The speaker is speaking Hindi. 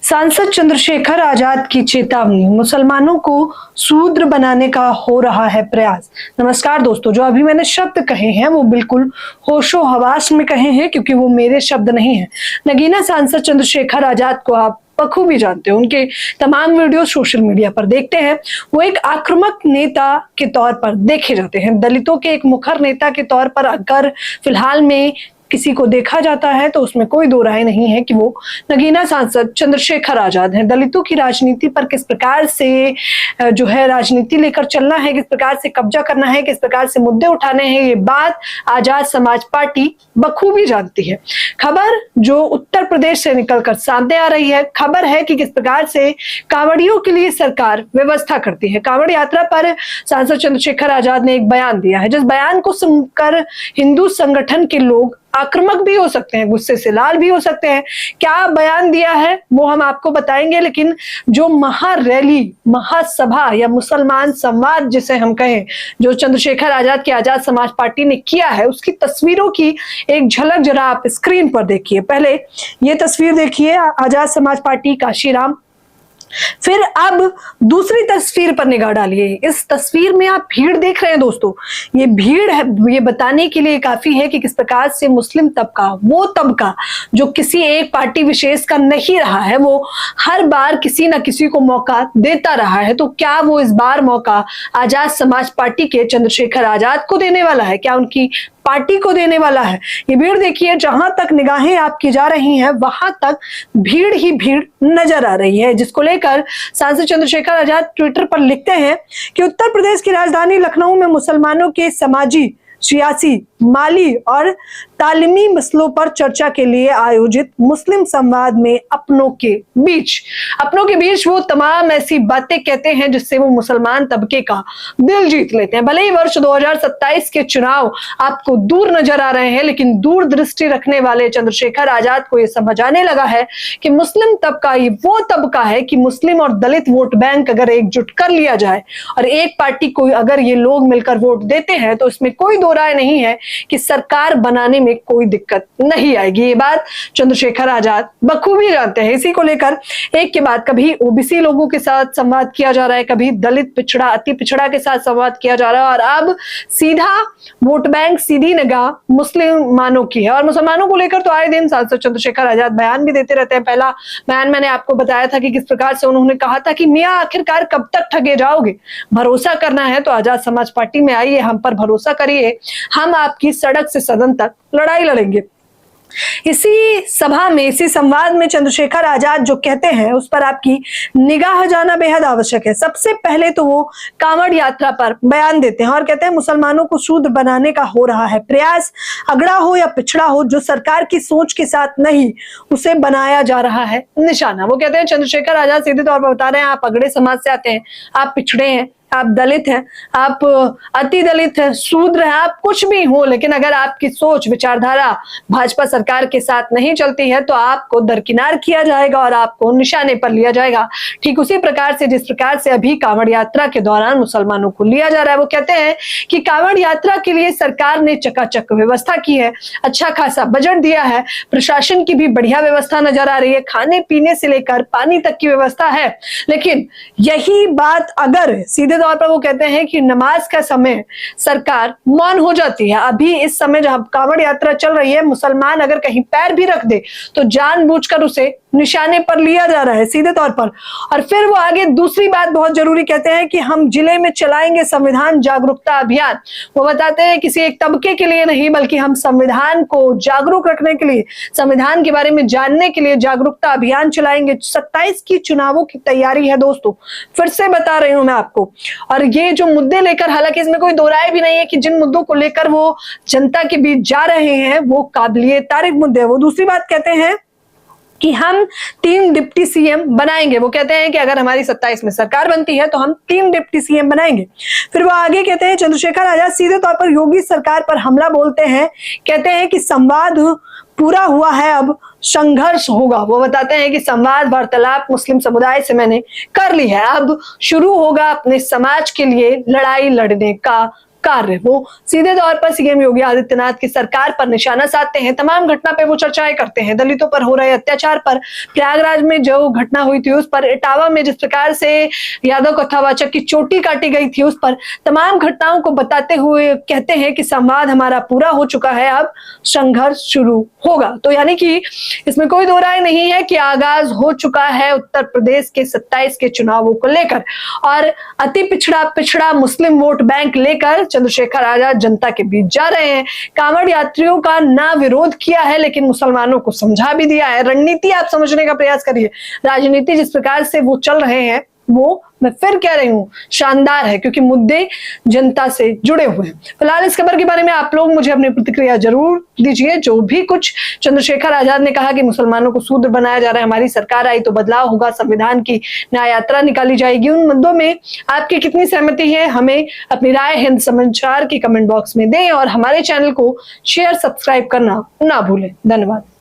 सांसद चंद्रशेखर आजाद की चेतावनी, मुसलमानों को शूद्र बनाने का हो रहा है प्रयास। नमस्कार दोस्तों, जो अभी मैंने शब्द कहे हैं वो बिल्कुल होशो हवास में कहे हैं, क्योंकि वो मेरे शब्द नहीं हैं। नगीना सांसद चंद्रशेखर आजाद को आप बखूबी जानते हैं, उनके तमाम वीडियो सोशल मीडिया पर देखते हैं। वो एक आक्रामक नेता के तौर पर देखे जाते हैं, दलितों के एक मुखर नेता के तौर पर अगर फिलहाल में किसी को देखा जाता है तो उसमें कोई दो राय नहीं है कि वो नगीना सांसद चंद्रशेखर आजाद हैं। दलितों की राजनीति पर किस प्रकार से जो है राजनीति लेकर चलना है, किस प्रकार से कब्जा करना है, किस प्रकार से मुद्दे उठाने हैं, ये बात आजाद समाज पार्टी बखूबी जानती है। खबर जो उत्तर प्रदेश से निकलकर सामने आ रही है, खबर है कि किस प्रकार से कांवड़ियों के लिए सरकार व्यवस्था करती है। कांवड़ यात्रा पर सांसद चंद्रशेखर आजाद ने एक बयान दिया है, जिस बयान को सुनकर हिंदू संगठन के लोग आक्रामक भी हो सकते हैं, गुस्से से लाल भी हो सकते हैं। क्या बयान दिया है वो हम आपको बताएंगे, लेकिन जो महारैली, महासभा या मुसलमान संवाद जिसे हम कहें, जो चंद्रशेखर आजाद की आजाद समाज पार्टी ने किया है, उसकी तस्वीरों की एक झलक जरा आप स्क्रीन पर देखिए। पहले ये तस्वीर देखिए आजाद समाज पार्टी काशीराम, फिर अब दूसरी तस्वीर पर निगाह डालिए। इस तस्वीर में आप भीड़ देख रहे हैं दोस्तों, ये भीड़ है, ये बताने के लिए काफी है कि किस प्रकार से मुस्लिम तबका, वो तबका जो किसी एक पार्टी विशेष का नहीं रहा है, वो हर बार किसी न किसी को मौका देता रहा है। तो क्या वो इस बार मौका आजाद समाज पार्टी के चंद्रशेखर आजाद को देने वाला है? क्या उनकी पार्टी को देने वाला है? ये भीड़ देखिए, जहां तक निगाहें आपकी जा रही हैं वहां तक भीड़ ही भीड़ नजर आ रही है, जिसको लेकर सांसद चंद्रशेखर आजाद ट्विटर पर लिखते हैं कि उत्तर प्रदेश की राजधानी लखनऊ में मुसलमानों के समाजी, सियासी, माली और तालीमी मसलों पर चर्चा के लिए आयोजित मुस्लिम संवाद में अपनों के बीच वो तमाम ऐसी बातें कहते हैं जिससे वो मुसलमान तबके का दिल जीत लेते हैं। भले ही वर्ष 2027 के चुनाव आपको दूर नजर आ रहे हैं, लेकिन दूरदृष्टि रखने वाले चंद्रशेखर आजाद को यह समझ आने लगा है कि मुस्लिम तबका ये वो तबका है कि मुस्लिम और दलित वोट बैंक अगर एकजुट कर लिया जाए और एक पार्टी को अगर ये लोग मिलकर वोट देते हैं तो इसमें कोई दो राय नहीं है कि सरकार बनाने में कोई दिक्कत नहीं आएगी। ये बात चंद्रशेखर आजाद बखूबी जानते हैं। इसी को लेकर एक के बाद कभी ओबीसी लोगों के साथ संवाद किया जा रहा है, कभी दलित पिछड़ा, अति पिछड़ा के साथ संवाद किया जा रहा है, और अब सीधा वोट बैंक, सीधी निगाह मुसलमानों की है। और मुसलमानों को लेकर तो आए दिन सांसद चंद्रशेखर आजाद बयान भी देते रहते हैं। पहला बयान मैंने आपको बताया था कि किस प्रकार से उन्होंने कहा था कि मियां आखिरकार कब तक ठगे जाओगे, भरोसा करना है तो आजाद समाज पार्टी में आइए, हम पर भरोसा करिए, हम आपकी सड़क से सदन तक लड़ाई लड़ेंगे। इसी सभा में, इसी संवाद में चंद्रशेखर आजाद जो कहते हैं उस पर आपकी निगाह जाना बेहद आवश्यक है। सबसे पहले तो वो कांवड़ यात्रा पर बयान देते हैं और कहते हैं मुसलमानों को शूद्र बनाने का हो रहा है प्रयास, अगड़ा हो या पिछड़ा हो, जो सरकार की सोच के साथ नहीं उसे बनाया जा रहा है निशाना। वो कहते हैं, चंद्रशेखर आजाद सीधे तौर पर बता रहे हैं, आप अगड़े समाज से आते हैं, आप पिछड़े हैं, आप दलित हैं, आप अति दलित हैं, शूद्र हैं, आप कुछ भी हो, लेकिन अगर आपकी सोच, विचारधारा भाजपा सरकार के साथ नहीं चलती है तो आपको दरकिनार किया जाएगा और आपको निशाने पर लिया जाएगा। ठीक उसी प्रकार से जिस प्रकार से अभी कांवड़ यात्रा के दौरान मुसलमानों को लिया जा रहा है। वो कहते हैं कि कांवड़ यात्रा के लिए सरकार ने चकाचक व्यवस्था की है, अच्छा खासा बजट दिया है, प्रशासन की भी बढ़िया व्यवस्था नजर आ रही है, खाने पीने से लेकर पानी तक की व्यवस्था है। लेकिन यही बात अगर सीधे तौर पर वो कहते हैं कि नमाज का समय सरकार मौन हो जाती है। अभी इस समय जब कांवड़ यात्रा चल रही है, मुसलमान अगर कहीं पैर भी रख दे तो जानबूझकर उसे निशाने पर लिया जा रहा है सीधे तौर पर। और फिर वो आगे दूसरी बात बहुत जरूरी कहते हैं कि हम जिले में चलाएंगे संविधान जागरूकता अभियान। वो बताते हैं किसी एक तबके के लिए नहीं, बल्कि हम संविधान को जागरूक रखने के लिए, संविधान के बारे में जानने के लिए जागरूकता अभियान चलाएंगे। 27 की चुनावों की तैयारी है दोस्तों, फिर से बता रही हूं मैं आपको। और ये जो मुद्दे लेकर, हालांकि इसमें कोई दो राय भी नहीं है कि जिन मुद्दों को लेकर वो जनता के बीच जा रहे हैं वो काबिलियत तारीफ मुद्दे हैं। वो दूसरी बात कहते हैं कि हम 3 डिप्टी सीएम बनाएंगे। वो कहते हैं कि अगर हमारी 27 में सरकार बनती है तो हम 3 डिप्टी सीएम बनाएंगे। फिर वो आगे कहते हैं, चंद्रशेखर आजाद सीधे तौर पर योगी सरकार पर हमला बोलते हैं, कहते हैं कि संवाद पूरा हुआ है, अब संघर्ष होगा। वो बताते हैं कि संवाद, वार्तालाप मुस्लिम समुदाय से मैंने कर ली है, अब शुरू होगा अपने समाज के लिए लड़ाई लड़ने का कार्य। वो सीधे तौर पर सीएम योगी आदित्यनाथ की सरकार पर निशाना साधते हैं, तमाम घटना पे वो चर्चाएं करते हैं, दलितों पर हो रहे अत्याचार पर, प्रयागराज में जो घटना हुई थी उस पर, इटावा में जिस प्रकार से यादव कथावाचक की चोटी काटी गई थी उस पर, तमाम घटनाओं को बताते हुए कहते हैं कि संवाद हमारा पूरा हो चुका है, अब संघर्ष शुरू होगा। तो यानी कि इसमें कोई दो राय नहीं है कि आगाज हो चुका है उत्तर प्रदेश के 27 के चुनावों को लेकर, और अति पिछड़ा मुस्लिम वोट बैंक लेकर चंद्रशेखर आजाद जनता के बीच जा रहे हैं। कांवड़ यात्रियों का ना विरोध किया है लेकिन मुसलमानों को समझा भी दिया है। रणनीति आप समझने का प्रयास करिए, राजनीति जिस प्रकार से वो चल रहे हैं वो, मैं फिर कह रही हूं, शानदार है, क्योंकि मुद्दे जनता से जुड़े हुए हैं। फिलहाल इस खबर के बारे में आप लोग मुझे अपनी प्रतिक्रिया जरूर दीजिए। जो भी कुछ चंद्रशेखर आजाद ने कहा कि मुसलमानों को शूद्र बनाया जा रहा है, हमारी सरकार आई तो बदलाव होगा, संविधान की न्याय यात्रा निकाली जाएगी, उन मुद्दों में आपकी कितनी सहमति है, हमें अपनी राय हिंद समाचार की कमेंट बॉक्स में दें और हमारे चैनल को शेयर सब्सक्राइब करना ना भूलें। धन्यवाद।